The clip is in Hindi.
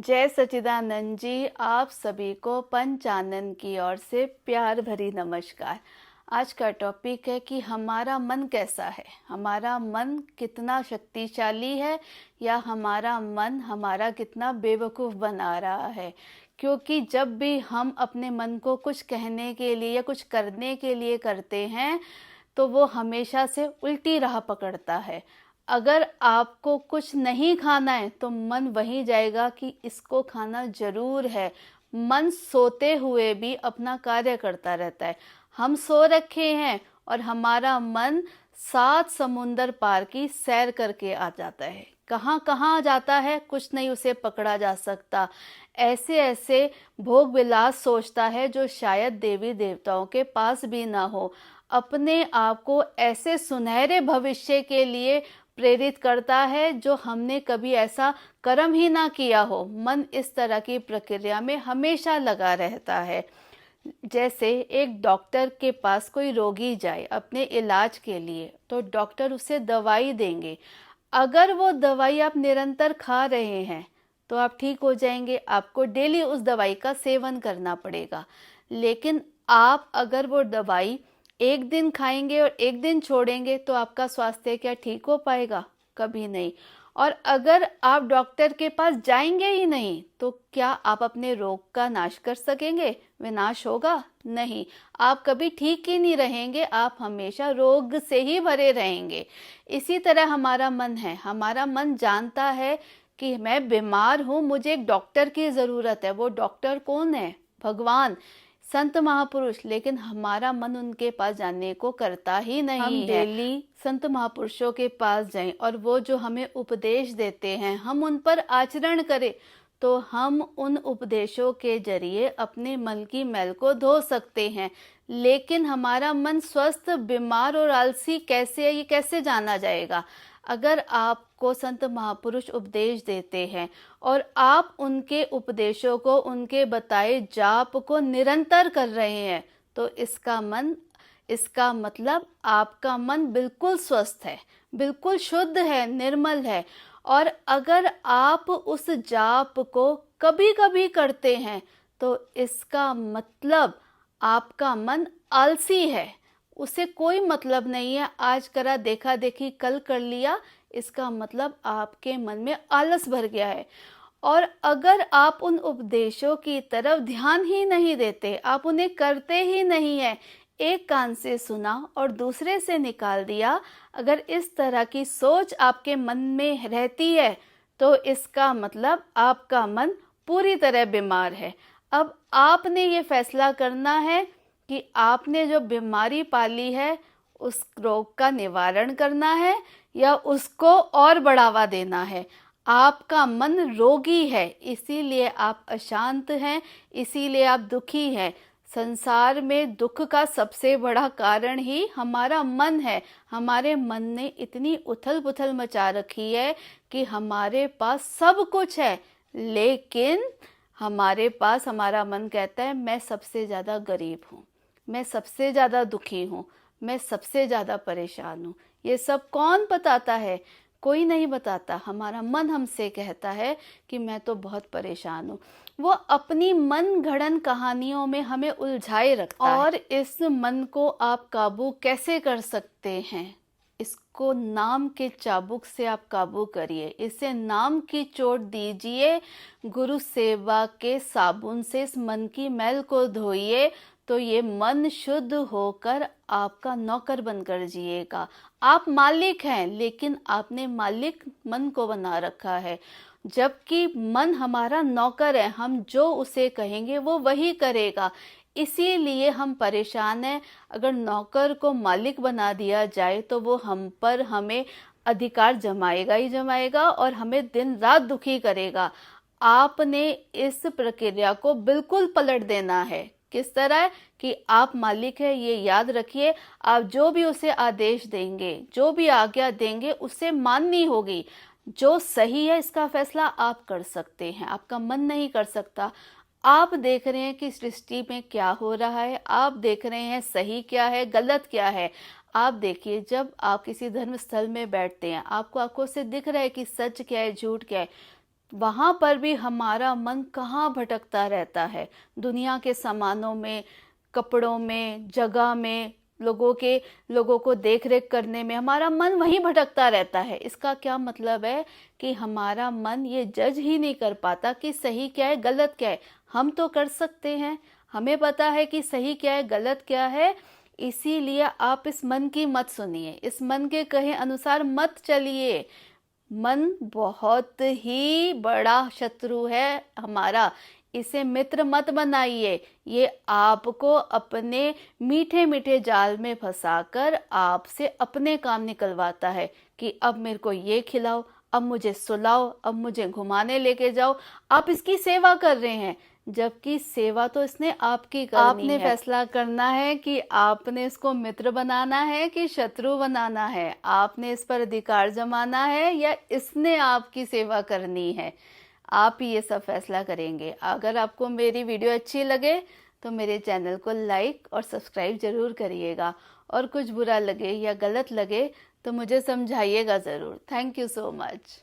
जय सच्चिदानंद जी। आप सभी को पंचानन की ओर से प्यार भरी नमस्कार। आज का टॉपिक है कि हमारा मन कैसा है, हमारा मन कितना शक्तिशाली है या हमारा मन हमारा कितना बेवकूफ़ बना रहा है। क्योंकि जब भी हम अपने मन को कुछ कहने के लिए या कुछ करने के लिए करते हैं तो वो हमेशा से उल्टी राह पकड़ता है। अगर आपको कुछ नहीं खाना है तो मन वहीं जाएगा कि इसको खाना जरूर है। मन सोते हुए भी अपना कार्य करता रहता है। हम सो रखे हैं और हमारा मन 7 समुंदर पार की सैर करके आ जाता है। कहाँ कहाँ जाता है कुछ नहीं उसे पकड़ा जा सकता। ऐसे ऐसे भोग विलास सोचता है जो शायद देवी देवताओं के पास भी ना हो। अपने आप को ऐसे सुनहरे भविष्य के लिए प्रेरित करता है जो हमने कभी ऐसा कर्म ही ना किया हो। मन इस तरह की प्रक्रिया में हमेशा लगा रहता है। जैसे एक डॉक्टर के पास कोई रोगी जाए अपने इलाज के लिए तो डॉक्टर उसे दवाई देंगे। अगर वो दवाई आप निरंतर खा रहे हैं तो आप ठीक हो जाएंगे, आपको डेली उस दवाई का सेवन करना पड़ेगा। लेकिन आप अगर वो दवाई एक दिन खाएंगे और एक दिन छोड़ेंगे तो आपका स्वास्थ्य क्या ठीक हो पाएगा? कभी नहीं। और अगर आप डॉक्टर के पास जाएंगे ही नहीं तो क्या आप अपने रोग का नाश कर सकेंगे? विनाश होगा? नहीं। आप कभी ठीक ही नहीं रहेंगे, आप हमेशा रोग से ही भरे रहेंगे। इसी तरह हमारा मन है। हमारा मन जानता है कि मैं बीमार हूँ, मुझे एक डॉक्टर की ज़रूरत है। वो डॉक्टर कौन है? भगवान, संत महापुरुष। लेकिन हमारा मन उनके पास जाने को करता ही नहीं हम डेली संत महापुरुषों के पास जाएं और वो जो हमें उपदेश देते हैं हम उन पर आचरण करें तो हम उन उपदेशों के जरिए अपने मन की मैल को धो सकते हैं। लेकिन हमारा मन स्वस्थ, बीमार और आलसी कैसे है, ये कैसे जाना जाएगा? अगर आपको संत महापुरुष उपदेश देते हैं और आप उनके उपदेशों को, उनके बताए जाप को निरंतर कर रहे हैं तो इसका मतलब आपका मन बिल्कुल स्वस्थ है, बिल्कुल शुद्ध है, निर्मल है। और अगर आप उस जाप को कभी कभी करते हैं तो इसका मतलब आपका मन आलसी है, उसे कोई मतलब नहीं है। आज करा देखा देखी कल कर लिया, इसका मतलब आपके मन में आलस भर गया है। और अगर आप उन उपदेशों की तरफ ध्यान ही नहीं देते, आप उन्हें करते ही नहीं है, एक कान से सुना और दूसरे से निकाल दिया, अगर इस तरह की सोच आपके मन में रहती है तो इसका मतलब आपका मन पूरी तरह बीमार है। अब आपने ये फैसला करना है कि आपने जो बीमारी पाली है उस रोग का निवारण करना है या उसको और बढ़ावा देना है। आपका मन रोगी है, इसीलिए आप अशांत हैं, इसीलिए आप दुखी हैं। संसार में दुख का सबसे बड़ा कारण ही हमारा मन है। हमारे मन ने इतनी उथल पुथल मचा रखी है कि हमारे पास सब कुछ है, लेकिन हमारे पास हमारा मन कहता है मैं सबसे ज़्यादा गरीब हूँ, मैं सबसे ज़्यादा दुखी हूँ, मैं सबसे ज़्यादा परेशान हूँ। ये सब कौन बताता है? कोई नहीं बताता। हमारा मन हमसे कहता है कि मैं तो बहुत परेशान हूँ। वो अपनी मन गढ़ंत कहानियों में हमें उलझाए रखता है। और इस मन को आप काबू कैसे कर सकते हैं? इसको नाम के चाबुक से आप काबू करिए, इसे नाम की चोट दीजिए, गुरु सेवा के साबुन से इस मन की मैल को धोइए तो ये मन शुद्ध होकर आपका नौकर बनकर जिएगा। आप मालिक हैं लेकिन आपने मालिक मन को बना रखा है, जबकि मन हमारा नौकर है। हम जो उसे कहेंगे वो वही करेगा, इसीलिए हम परेशान हैं। अगर नौकर को मालिक बना दिया जाए तो वो हम पर हमें अधिकार जमाएगा ही जमाएगा और हमें दिन रात दुखी करेगा। आपने इस प्रक्रिया को बिल्कुल पलट देना है। किस तरह कि आप मालिक है, ये याद रखिए। आप जो भी उसे आदेश देंगे, जो भी आज्ञा देंगे, उसे माननी होगी। जो सही है इसका फैसला आप कर सकते हैं, आपका मन नहीं कर सकता। आप देख रहे हैं कि सृष्टि में क्या हो रहा है, आप देख रहे हैं सही क्या है, गलत क्या है। आप देखिए, जब आप किसी धर्म स्थल में बैठते हैं, आपको आंखों से दिख रहा है कि सच क्या है, झूठ क्या है। वहाँ पर भी हमारा मन कहाँ भटकता रहता है, दुनिया के सामानों में, कपड़ों में, जगह में, लोगों को देख रेख करने में हमारा मन वहीं भटकता रहता है। इसका क्या मतलब है कि हमारा मन ये जज ही नहीं कर पाता कि सही क्या है गलत क्या है। हम तो कर सकते हैं, हमें पता है कि सही क्या है गलत क्या है। इसीलिए आप इस मन की मत सुनिए, इस मन के कहे अनुसार मत चलिए। मन बहुत ही बड़ा शत्रु है हमारा, इसे मित्र मत बनाइए। ये आपको अपने मीठे मीठे जाल में फंसाकर आपसे अपने काम निकलवाता है कि अब मेरे को ये खिलाओ, अब मुझे सुलाओ, अब मुझे घुमाने लेके जाओ। आप इसकी सेवा कर रहे हैं, जबकि सेवा तो इसने आपकी करनी आपने है। फैसला करना है कि आपने इसको मित्र बनाना है कि शत्रु बनाना है। आपने इस पर अधिकार जमाना है या इसने आपकी सेवा करनी है। आप ही ये सब फैसला करेंगे। अगर आपको मेरी वीडियो अच्छी लगे तो मेरे चैनल को लाइक और सब्सक्राइब ज़रूर करिएगा, और कुछ बुरा लगे या गलत लगे तो मुझे समझाइएगा ज़रूर। Thank you so much.